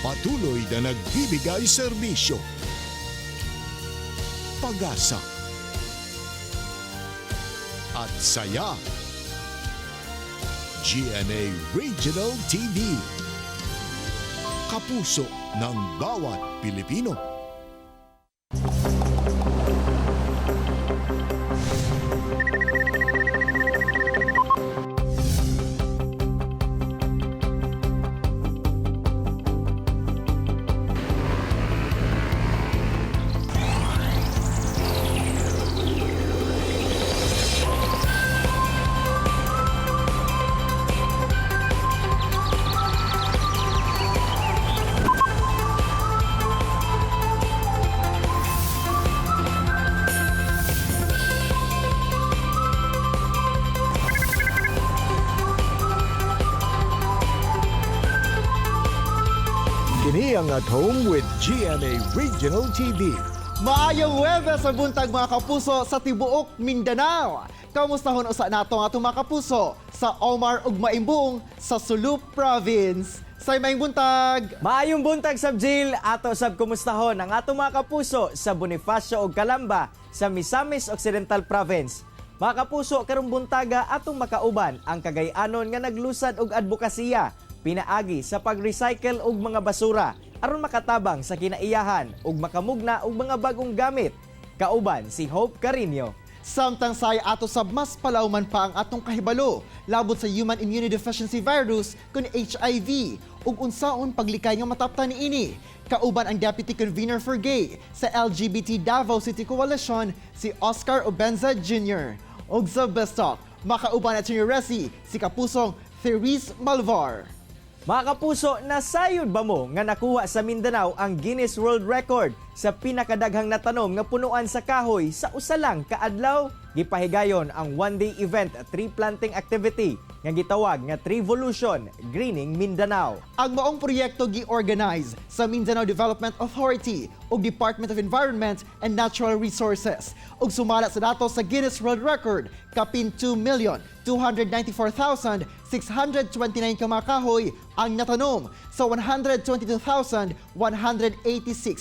Patuloy na nagbibigay serbisyo. Pag-asa at saya. GMA Regional TV. Kapuso ng bawat Pilipino. Kini ang At Home with GMA Regional TV. Maayong Huwebes sa buntag mga kapuso sa tibuok Mindanao. Kamustahon usa nato nga atong mga kapuso sa Omar ug Maimbong sa Sulu Province. Say maayong buntag. Maayong buntag sab Jill, ato sab kumustahon ang atong mga kapuso sa Bonifacio ug Calamba sa Misamis Occidental Province. Mga kapuso, karong buntaga atong makauban ang Cagayanon nga naglusad og advokasya pinaagi sa pag-recycle og mga basura aron makatabang sa kinaiyahan ug makamugna og mga bagong gamit. Kauban si Hope Carino. Samtang say ato sab mas palawman pa ang atong kahibalo labot sa human immunodeficiency virus kun HIV ug unsaon paglikay nga mataptan niini. Kauban ang Deputy Convener for Gay sa LGBT Davao City Coalition si Oscar Obenza Jr. ug sa Bestok makauban at Senior Resi si kapusong Therese Malvar. Mga kapuso, nasayod ba mo nga nakuha sa Mindanao ang Guinness World Record sa pinakadaghang natanom nga punuan sa kahoy sa usa lang ka adlaw? Gipahigayon ang one-day event tree planting activity nga gitawag nga Treevolution Greening Mindanao. Ang maong proyekto gi-organize sa Mindanao Development Authority ug Department of Environment and Natural Resources ug sumala sa datos sa Guinness World Record kapin 2,294,629 ka mga kahoy ang natanom sa 122,186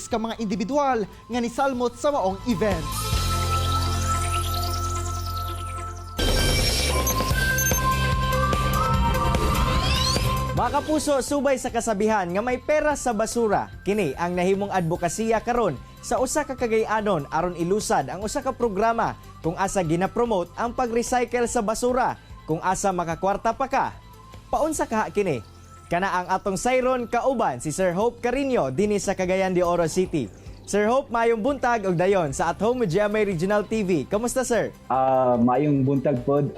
ka mga individual nga nisalmot sa maong event. Mga kapuso, subay sa kasabihan nga may pera sa basura, kini ang nahimong advokasya karon sa usa ka Cagayanon aron ilusad ang usa ka programa kung asa gina-promote ang pag-recycle sa basura kung asa makakwarta pa ka. Paunsa ka kini? Kana ang atong sayron kauban si Sir Hope Carino dinhi sa Cagayan de Oro City. Sir Hope, maayong buntag og dayon sa At Home with GMA Regional TV. Kamusta, sir? Maayong buntag pod,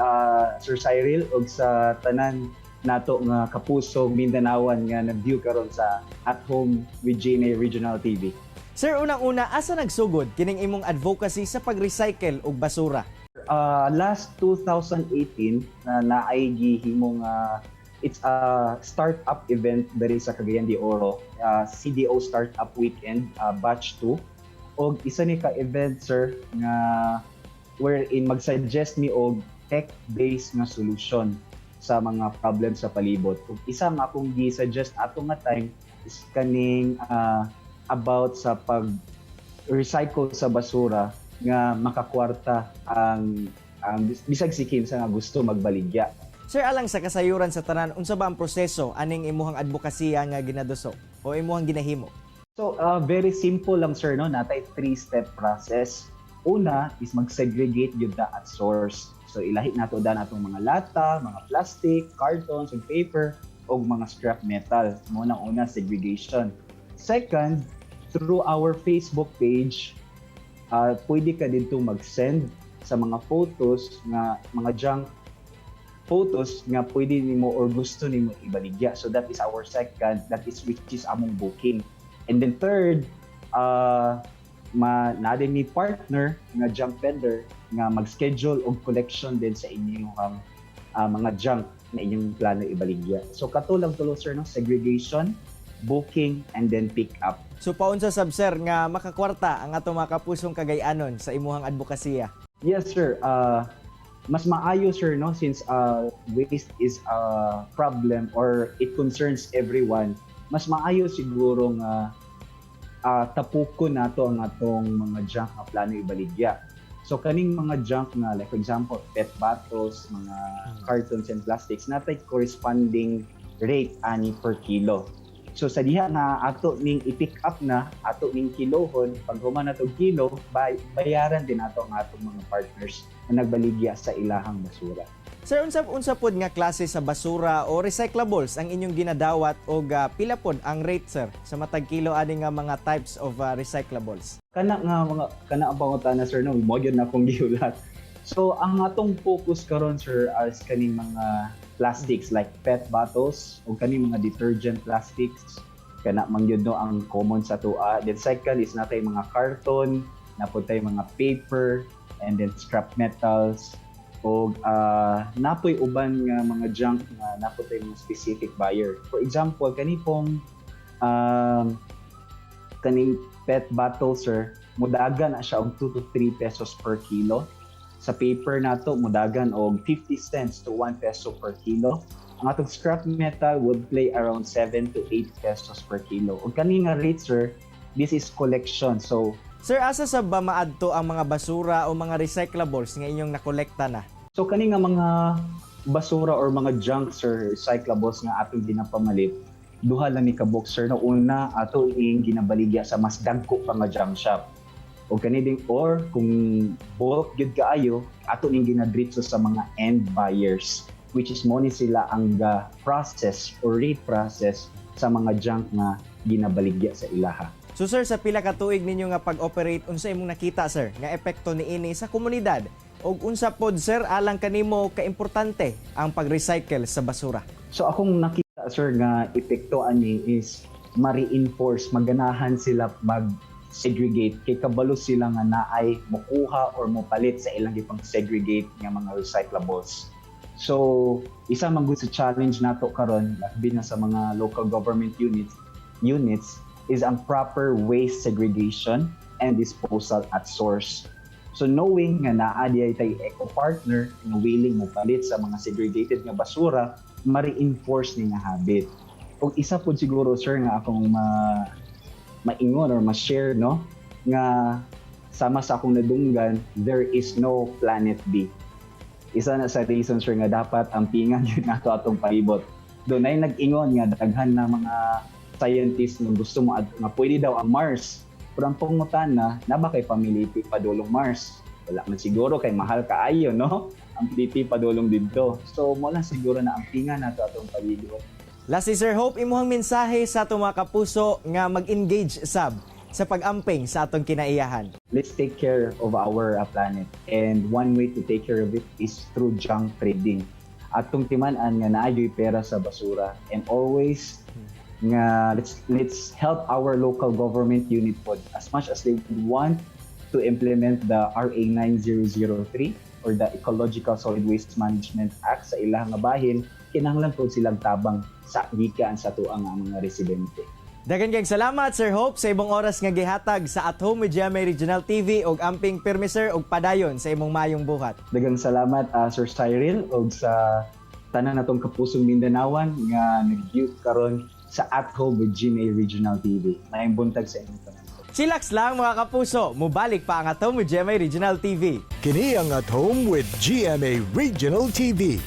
Sir Cyril, og sa tanan nato nga kapuso Mindanaoan nga nag-view karon sa At Home with GMA Regional TV. Sir, unang-una, asa nagsugod kining imong advocacy sa pag-recycle og basura? Last 2018 na naay gihimong it's a startup event diri sa Cagayan de Oro, CDO Startup Weekend, batch 2. Og isa ni ka event, sir, nga wherein mag-suggest mi og tech-based nga solution sa mga problems sa palibot. Ug isa nga akong gi-suggest ato nga time is kaning about sa pag-recycle sa basura nga makakwarta ang bisag si kinsa nga gusto magbaligya. Sir, alang sa kasayuran sa tanan, unsa ba ang proseso aning imuhang advokasya nga ginaduso o imuhang ginahimo? So, very simple lang, sir, no? Natay 3-step process. Una is mag-segregate yun na at source. So, ilahi nato da natong mga lata, mga plastic, cartons, and paper, o mga scrap metal. Unang-una, segregation. Second, through our Facebook page, pwede ka dito mag-send sa mga photos, mga junk photos nga pwede nimo or gusto nimo ibaligya. So that is our second, which is among booking. And then third, naadin ni partner nga junk vendor nga mag-schedule og collection din sa inyong mga junk na inyong plano ibaligya. So katulang tulo, sir, no? Segregation, booking, and then pick up. So paunsa sab, sir, nga makakwarta ang atong mga kapusong Cagayanon sa imuhang advokasya? Yes, sir. Mas maayo, sir, no, since waste is a problem or it concerns everyone. mas maayo siguro nga tapuko nato ang atong mga junk nga plano ibaligya. So kaning mga junk nga, like for example, pet bottles, mga cartons and plastics, natay corresponding rate ani per kilo. So sa diha nga ato ning i-pick up na, ato ning kilohon, pag human nato kilo, bayaran din nato ang atong mga partners na nagbaligya sa ilahang basura. Sir, unsa pod nga klase sa basura o recyclables ang inyong ginadawat o pila pod ang rate, sir, sa matag kilo ani nga mga types of recyclables? Kana ang pangutana, sir, no, mo gyud na akong giulat. So ang atong focus karon, sir, as kaning mga plastics like pet bottles o kaning mga detergent plastics, kana man gyud no ang common sa tua. Then second is natay mga karton, naputay mga paper, and then scrap metals, o napoy uban nga mga junk nga naputay mga specific buyer. For example, kaning pet bottle, sir, mudagan na siya og 2 to 3 pesos per kilo. Sa paper nato mudagan og 50 cents to 1 peso per kilo. Ang atong scrap metal would play around 7 to 8 pesos per kilo. Og kani nga rate, sir, this is collection. So Sir, asa sa ba maadto ang mga basura o mga recyclables nga inyong nakolekta na? So kani nga mga basura or mga junk, sir, recyclables nga atong ginapamalit, duha lang ni kabuk, sir. No, una ato ing ginabaligya sa mas dagko pa nga junk shop. O kani ding, or kung bulk gyud kaayo, ato ning ginadritso sa mga end buyers, which is mo ni sila ang process or reprocess sa mga junk nga ginabaligya sa ilaha. So sir, sa pila ka tuig ninyo nga pag-operate, unsa imong nakita, sir, nga epekto niini sa komunidad? Og unsa pod, sir, alang kanimo kaimportante ang pag-recycle sa basura? So akong nakita, sir, nga epekto ani is ma-reinforce, maganahan sila mag-segregate kay kabalo sila nga naay mokuha or mopalit sa ilang gipang segregate nga mga recyclables. So isa man gud sa challenge nato karon, labi na sa mga local government units is ang proper waste segregation and disposal at source. So knowing nga naa diay tay eco partner nga willing mo palit sa mga segregated nga basura, ma-reinforce ni nga habit. Og isa pud siguro, sir, nga akong maingon or ma-share, no, nga sama sa akong nadunggan, there is no planet B. Isa na sa reason, sir, nga dapat ang pingan yun nato atong palibot. Doon ay nag-ingon nga daghan na mga scientists nga gusto mo nga pwede daw ang Mars. Pero ang pangutan na ba kay pamiliti padulong Mars? Wala man siguro kay mahal kaayo, no? Ang piliti padulong dito. So mo lang siguro na ang pingan nato atong palibot. Lastly, Sir Hope, imuhang mensahe sa atong mga kapuso nga mag-engage sa pag-amping sa atong kinaiyahan. Let's take care of our planet, and one way to take care of it is through junk trading. Atong timan-an nga naayoy pera sa basura, and always nga let's help our local government unit pod as much as they want to implement the RA 9003 or the Ecological Solid Waste Management Act sa ilang nga bahin. Kinahanglan po silang tabang sa gikan sa tuang mga residente. Daghang kayong salamat, Sir Hope, sa ibong oras nga gihatag sa At Home with GMA Regional TV og amping pirmi, sir, og padayon sa imong mayong buhat. Daghang salamat, Sir Cyril, og sa tanan natong kapusong Mindanawan nga nag-view karon sa At Home with GMA Regional TV. Maayong buntag sa inyong tanan. Chillax lang mga kapuso, mubalik pa ang At Home with GMA Regional TV. Kini ang At Home with GMA Regional TV.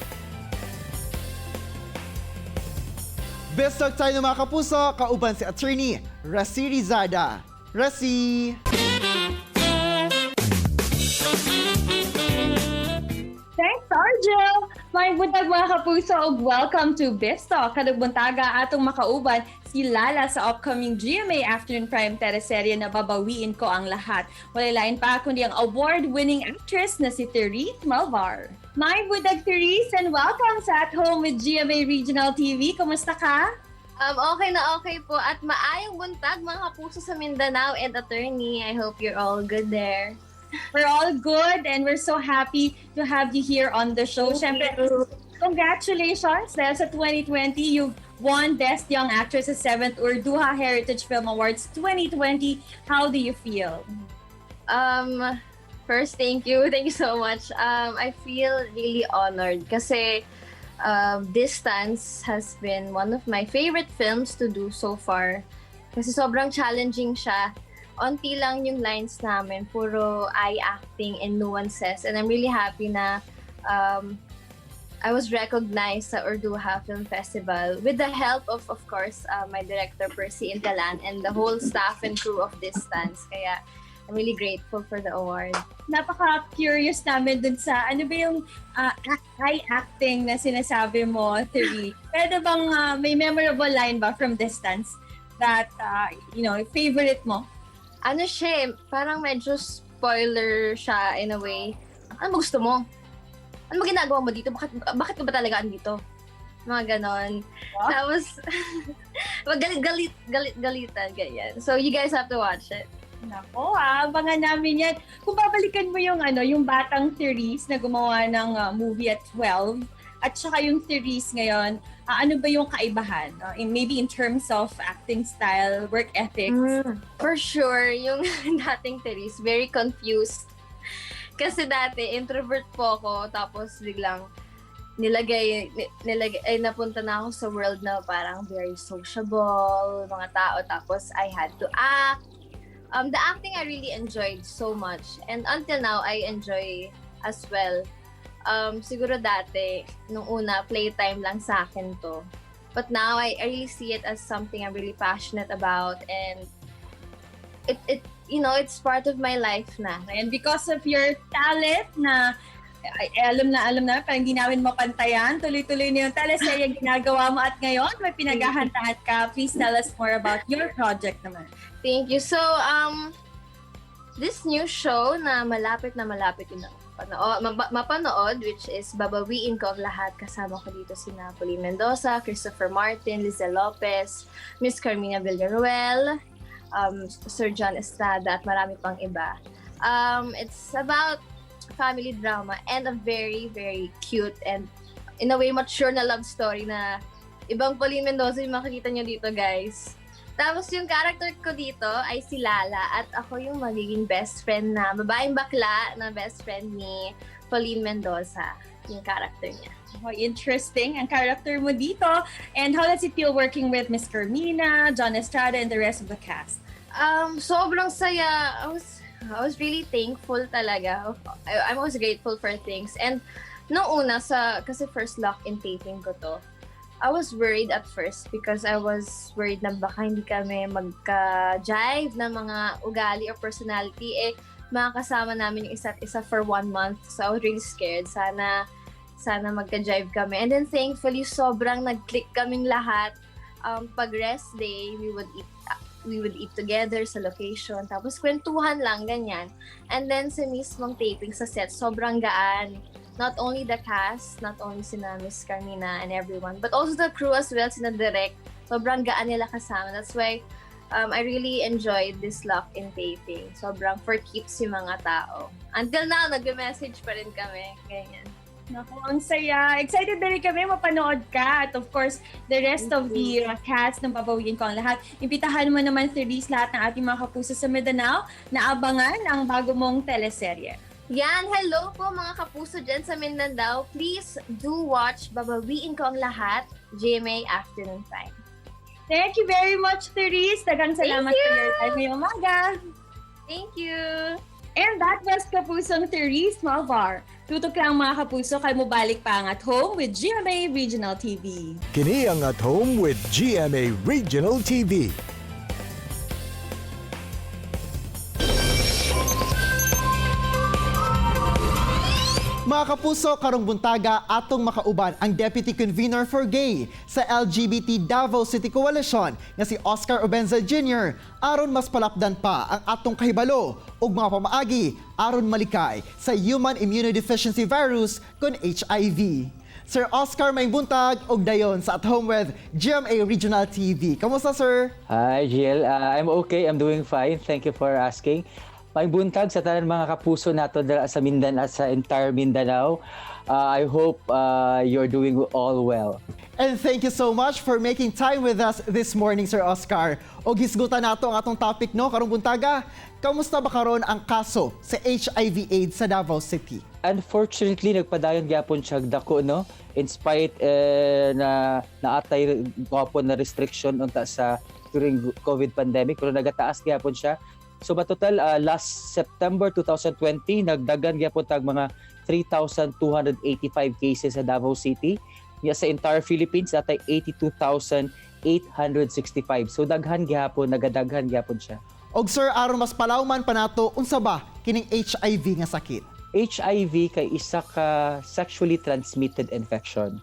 Best talk tayo mga kapuso, kauban si Attorney Rasi Rizada. Rasi! Thanks, Arjo! May buntag mga kapuso ug welcome to Best Talk. Kadug buntaga atong makauban si Lala sa upcoming GMA Afternoon Prime teleserye na Babawiin Ko Ang Lahat. Walay lain pa kundi ang award-winning actress na si Therese Malvar. May buntag Therese and welcome sa At Home with GMA Regional TV. Kumusta ka? Okay na okay po at maayong buntag mga kapuso sa Mindanao and Attorney. I hope you're all good there. We're all good and we're so happy to have you here on the show. Siyempre, congratulations dahil sa 2020, you won Best Young Actress sa 7th Urduha Heritage Film Awards 2020. How do you feel? First, thank you. Thank you so much. I feel really honored kasi Distance has been one of my favorite films to do so far. Kasi sobrang challenging siya. Onti lang yung lines namin, puro eye acting and nuances. And I'm really happy na I was recognized sa Urduha Film Festival with the help of course, my director Percy Intalan and the whole staff and crew of Distance. Kaya I'm really grateful for the award. Napaka-curious namin dun sa ano ba yung eye acting na sinasabi mo, Therese. Pwede bang may memorable line ba from Distance that, favorite mo? Ano siya, parang medyo spoiler siya in a way. Ano ba gusto mo? Ano ba ginagawa mo dito? Bakit ka ba talaga andito? Mga ganon. What? Tapos, galitan, ganyan. So, you guys have to watch it. Nako, abangan namin yan. Kung babalikan mo yung batang Therese na gumawa ng movie at 12, at saka yung Therese ngayon, ano ba yung kaibahan? Maybe in terms of acting style, work ethics? For sure, yung dating Therese, very confused. Kasi dati, introvert po ako, tapos biglang napunta na ako sa world na parang very sociable, mga tao, tapos I had to act. The acting I really enjoyed so much, and until now, I enjoy as well. Siguro dati, nung una, playtime lang sa akin to. But now, I really see it as something I'm really passionate about, and it's part of my life na. And because of your talent na alam na, parang hindi namin mapantayan, tuloy-tuloy na yung teleserye ginagawa mo at ngayon, may pinaghahandaan ka. Please tell us more about your project naman. Thank you. So, this new show na malapit yun na mapanood, which is Babawiin Ko Ang Lahat. Kasama ko dito si Pauline Mendoza, Christopher Martin, Lizelle Lopez, Miss Carmina Villaruel, Sir John Estrada, at marami pang iba. It's about family drama and a very, very cute and in a way mature na love story na ibang Pauline Mendoza yung makikita nyo dito, guys. Tapos yung character ko dito ay si Lala at ako yung magiging best friend na babaeng bakla na best friend ni Pauline Mendoza, yung character niya. Oh, interesting ang character mo dito. And how does it feel working with Miss Carmina, John Estrada, and the rest of the cast? Sobrang saya. I was really thankful talaga. I'm always grateful for things. And nung una, kasi first lock-in taping ko to, I was worried at first because I was worried na baka hindi kami magka-jive na mga ugali or personality. Makakasama namin yung isa't isa for 1 month. So I was really scared. Sana magka-jive kami. And then thankfully, sobrang nag-click kaming lahat. Pag rest day, we would eat together sa location. Tapos kwentuhan lang, ganyan. And then sa mismong taping sa set, sobrang gaan. Not only the cast, not only sina Miss Carmina and everyone, but also the crew as well, sina Direk. Sobrang gaan nila kasama. That's why I really enjoyed this lock-in taping. Sobrang for keeps yung mga tao. Until now, nag-message pa rin kami. Ganyan. Naku, ang saya. Excited na rin kami mapanood ka. At of course, the rest of the cast ng Babawiin Ko Ang Lahat. Impitahan mo naman, Therese, lahat ng ating mga kapuso sa Mindanao na abangan ang bago mong teleserye. Yan, hello po mga kapuso dyan sa Mindanao. Please do watch Babawiin Ko Ang Lahat, GMA Afternoon Time. Thank you very much, Therese. Dagang salamat you. sa your time ngayong umaga. Thank you! And that was Kapusong Therese Malvar. Tutok lang mga kapuso kay mubalik pa ang At Home with GMA Regional TV. Kini ang At Home with GMA Regional TV. Mga kapuso, karong buntaga atong makauban ang Deputy Convener for Gay sa LGBT Davao City Coalition nga si Oscar Obenza Jr. aron mas palapdan pa ang atong kahibalo ug mga pamaagi aron malikay sa human immunodeficiency virus kon HIV. Sir Oscar, may buntag og dayon sa At Home with GMA Regional TV. Kamusta, sir? Hi, GL. I'm okay. I'm doing fine. Thank you for asking. May buntag sa tanan mga kapuso nato sa Mindanao at sa entire Mindanao. I hope you're doing all well. And thank you so much for making time with us this morning, Sir Oscar. Og hisgutan nato ang atong topic no karong buntaga. Kamusta ba karon ang kaso sa HIV/AIDS sa Davao City? unfortunately nagpadayon gyapon siya dako no, in spite na naatay gapon na restriction unta sa during COVID pandemic, pero nagataas gyapon siya. So total last September 2020 nagdagan gyapon tag mga 3,285 cases sa Davao City. Sa entire Philippines atay 82,865. So daghan gyapon, nagadaghan gyapon siya. Og sir, aron mas palawman pa nato, unsa ba kining HIV nga sakit? HIV kay isa ka sexually transmitted infection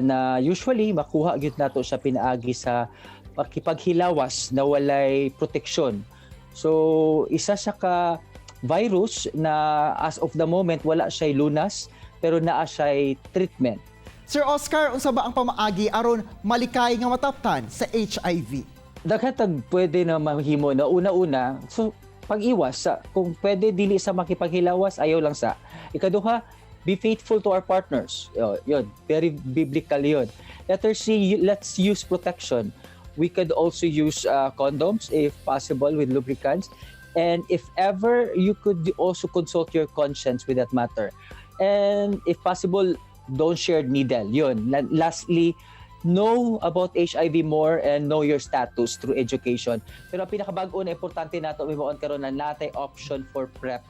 na usually makuha gyud nato siya pinaagi sa pakipaghilawas na walay proteksyon. So isa siya ka virus na as of the moment wala siya lunas pero naa siya treatment. Sir Oscar, unsa ba ang pamaagi aron malikay nga mataptan sa HIV? Daghan pwede na mahimo na una-una. So pag-iwas kung pwede dili sa makipaghilawas, ayaw lang sa. Ikaduha, be faithful to our partners. Yun, very biblical yun. Letter C, let's use protection. We could also use condoms if possible with lubricants. And if ever, you could also consult your conscience with that matter. And if possible, don't share needle. Yun. Lastly, know about HIV more and know your status through education. Pero ang pinakabago na importante nato mimaon karon na natay option for PrEP,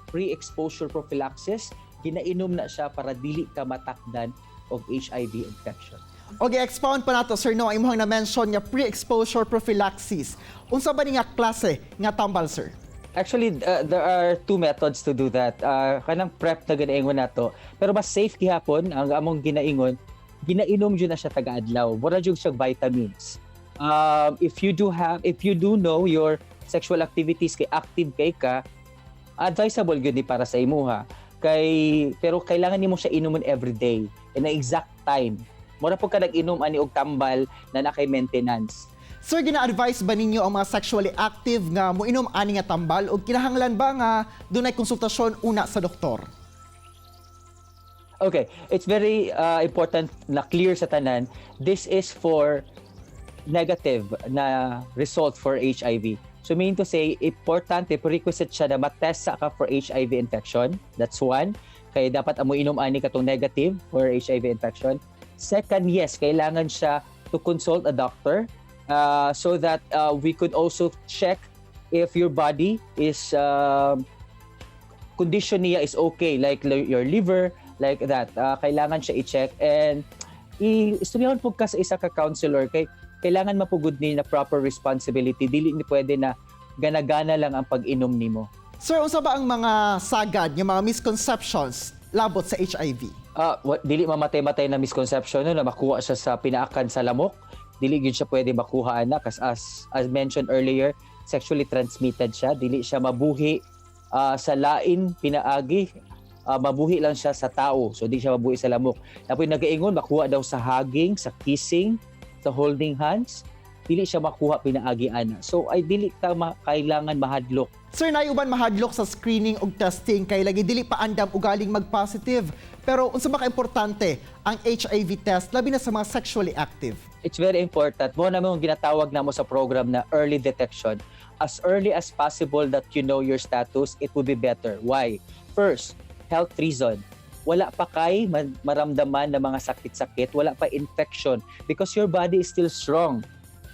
pre-exposure prophylaxis. Ginainom na siya para dili ka matakdan og HIV infection. Og i-expound pa nato sir no imong na-mention nga pre-exposure prophylaxis. Unsa ba ni nga klase nga tambal sir? Actually, there are two methods to do that. Kanang PrEP na ginaingon nato, pero mas safe gihapon ang among ginainom jud na siya taga-adlaw. Mura jud siya vitamins. If you do know your sexual activities kay active kay ka, advisable gyud ni para sa imuha. Pero kailangan nimo siya inuman every day in an exact time. Mura po ka nag-inom ani og tambal na nakay maintenance. Sir, gina-advise ba ninyo ang mga sexually active nga moinom ani nga tambal o kinahanglan ba nga dunay konsultasyon una sa doktor? Okay, it's very important na clear sa tanan. This is for negative na result for HIV. So meaning to say, importante, prerequisite siya na matest sa ka for HIV infection. That's one. Kaya dapat amo inom ani katong negative for HIV infection. Second, yes, kailangan siya to consult a doctor so that we could also check if your body is condition niya is okay, like your liver, like that. Kailangan siya i-check and istoryahan po ka sa isa ka counselor kay kailangan mapugod ni na proper responsibility. Dili ni pwede na gana-gana lang ang pag-inom nimo. Sir, unsa ba ang mga sagad, yung mga misconceptions labot sa HIV? Dili mamatay-matay na misconception no, na makuha siya sa pinaakan sa lamok. Dili gyud siya pwede makuha ana as mentioned earlier, sexually transmitted siya. Dili siya mabuhi sa lain pinaagi. Mabuhi lang siya sa tao, so di siya mabuhi sa lamok. Tapos nagaingon makuha daw sa hugging, sa kissing, sa holding hands, dili siya makuha pinaagi ana. So ay dili ka kailangan mahadlok. Sir, nayuban mahadlok sa screening ug testing kay lagi dili pa andam ugaling mag-positive. Pero unsa ba ka importante ang HIV test labi na sa mga sexually active? It's very important. Mo na mong ginatawag namo sa program na early detection. As early as possible that you know your status, it would be better. Why? First, health reason. Wala pa kay maramdaman na mga sakit-sakit, wala pa infection because your body is still strong.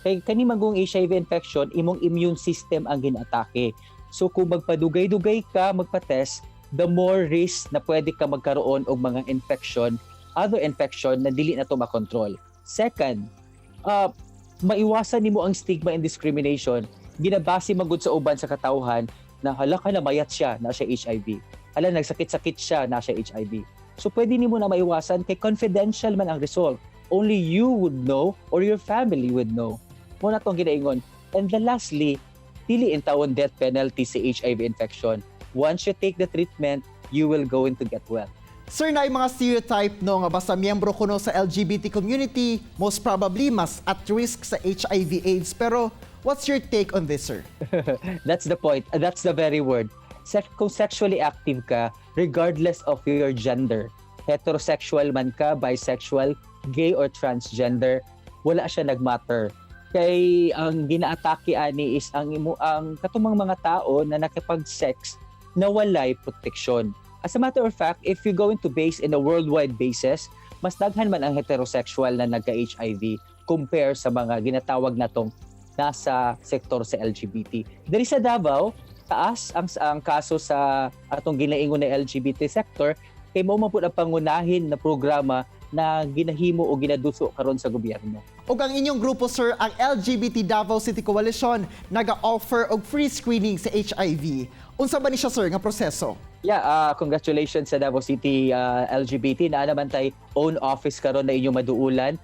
Kay kani magong HIV infection, imong immune system ang ginatake. So kung magpadugay-dugay ka, magpa-test, the more risk na pwede ka magkaroon og mga infection, other infection na dili na to makontrol. Second, maiwasan nimo ang stigma and discrimination. Ginabase magud sa uban sa katawhan na hala ka na mayat siya na siya HIV. Hala nagsakit-sakit siya na siya HIV. So pwede nimo na maiwasan kay confidential man ang result. Only you would know or your family would know. Muna tong ginaingon. And then lastly, dili intawon death penalty sa HIV infection. Once you take the treatment, you will go into get well. Sir, na mga stereotype no nga basta miyembro kuno sa LGBT community, most probably mas at risk sa HIV/AIDS. Pero what's your take on this, sir? That's the point. That's the very word. Kung sexually active ka, regardless of your gender, heterosexual man ka, bisexual, gay or transgender, wala siya nagmatter. Kay ang ginaatake ani is ang katumang mga tao na nakipag-sex na walay proteksyon. As a matter of fact, if you're going to base in a worldwide basis, mas daghan man ang heterosexual na nagka-HIV compare sa mga ginatawag natong nasa sektor sa LGBT. Diri sa Davao, taas ang kaso sa atong ginaingon na LGBT sector kay mao man pud ang pangunahin na programa na ginahimo o ginaduso karon sa gobyerno. Ug ang inyong grupo sir, ang LGBT Davao City Coalition, naga-offer og free screening sa HIV. Unsa ba ni siya sir nga proseso? Yeah, congratulations sa Davao City LGBT na naman tay own office karon na inyong maduulan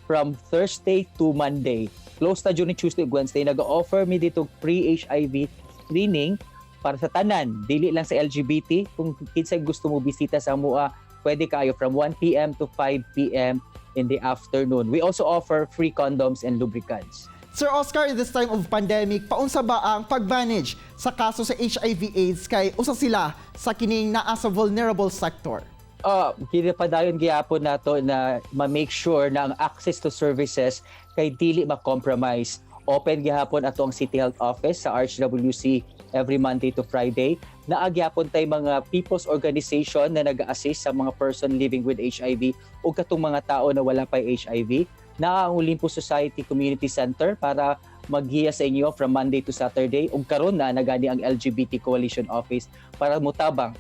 from Thursday to Monday. Close na during Tuesday ug Wednesday, nag-offer mi dito free HIV screening para sa tanan, dili lang sa LGBT. Kung kinsay gusto mo bisita sa MUA, pwede kayo from 1 p.m. to 5 p.m. in the afternoon. We also offer free condoms and lubricants. Sir Oscar, in this time of pandemic, paunsa ba ang pag-manage sa kaso sa HIV/AIDS kay usa sila sa kining naa sa vulnerable sector? Ginapadayon gyapon nato na ma-make sure na ang access to services kay dili ma-compromise. Open gyapon ato ang City Health Office sa RHWC every Monday to Friday. Naagyapon tay mga people's organization na nag-assist sa mga person living with HIV o katong mga tao na wala pa HIV. Na ang Olympus Society Community Center para maghiya sa inyo from Monday to Saturday. Ug karon na nagani ang LGBT Coalition Office para mutabang.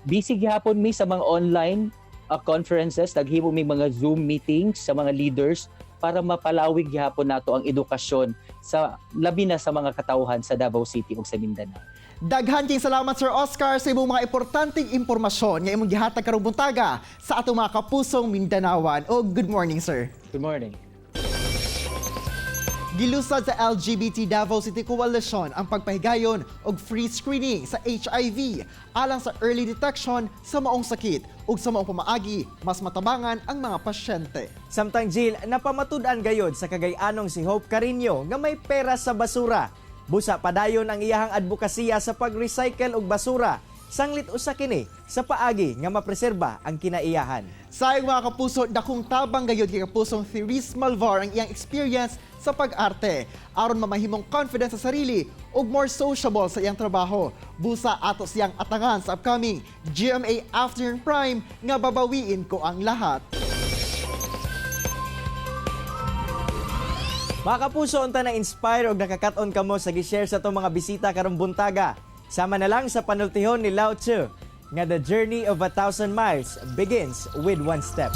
Busy gihapon mi sa mga online conferences, naghimo mi mga Zoom meetings sa mga leaders para mapalawig gihapon nato ang edukasyon sa labi na sa mga katawhan sa Davao City ug sa Mindanao. Daghan kayong salamat Sir Oscar sa imong mga importanteng impormasyon nga imong gihatag karong buntaga sa atong mga kapusong Mindanawan. O good morning sir. Good morning. Gilusad sa LGBT Davao City Coalition ang pagpahigayon og free screening sa HIV alang sa early detection sa maong sakit ug sa maong pamaagi mas matabangan ang mga pasyente. Samtang Jill, napamatud-an gayod sa kagay-anong si Hope Carino nga may pera sa basura. Busa padayon ang iyahang advokasya sa pag-recycle og basura. Sanglit usa kini sa paagi nga mapreserba ang kinaiyahan. Sayang mga kapuso, dakong tabang gayod kay kapusong Therese Malvar ang iyang experience sa pag-arte aron mamahimong confidence sa sarili ug more sociable sa iyang trabaho. Busa ato siyang atangan sa upcoming GMA Afternoon Prime nga babawiin ko ang lahat. Mga kapuso, unta na-inspire o nakakaton kamo sa gi-share sa itong mga bisita karong buntaga. Sama na lang sa panultihon ni Lao Tzu nga the journey of 1,000 miles begins with one step.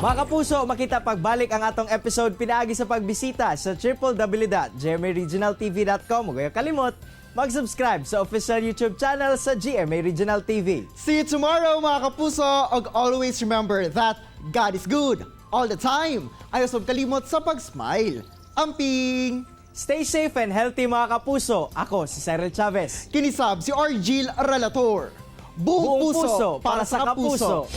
Mga kapuso, makita pagbalik ang atong episode pinaagi sa pagbisita sa www.gmaregionaltv.com. Huwag kalimot, mag-subscribe sa official YouTube channel sa GMA Regional TV. See you tomorrow mga kapuso, ug always remember that God is good all the time. Ayos og kalimot sa pag-smile. Amping! Stay safe and healthy mga kapuso. Ako si Cyril Chavez. Kinisab si Argil Relator. Buong puso para sa kapuso.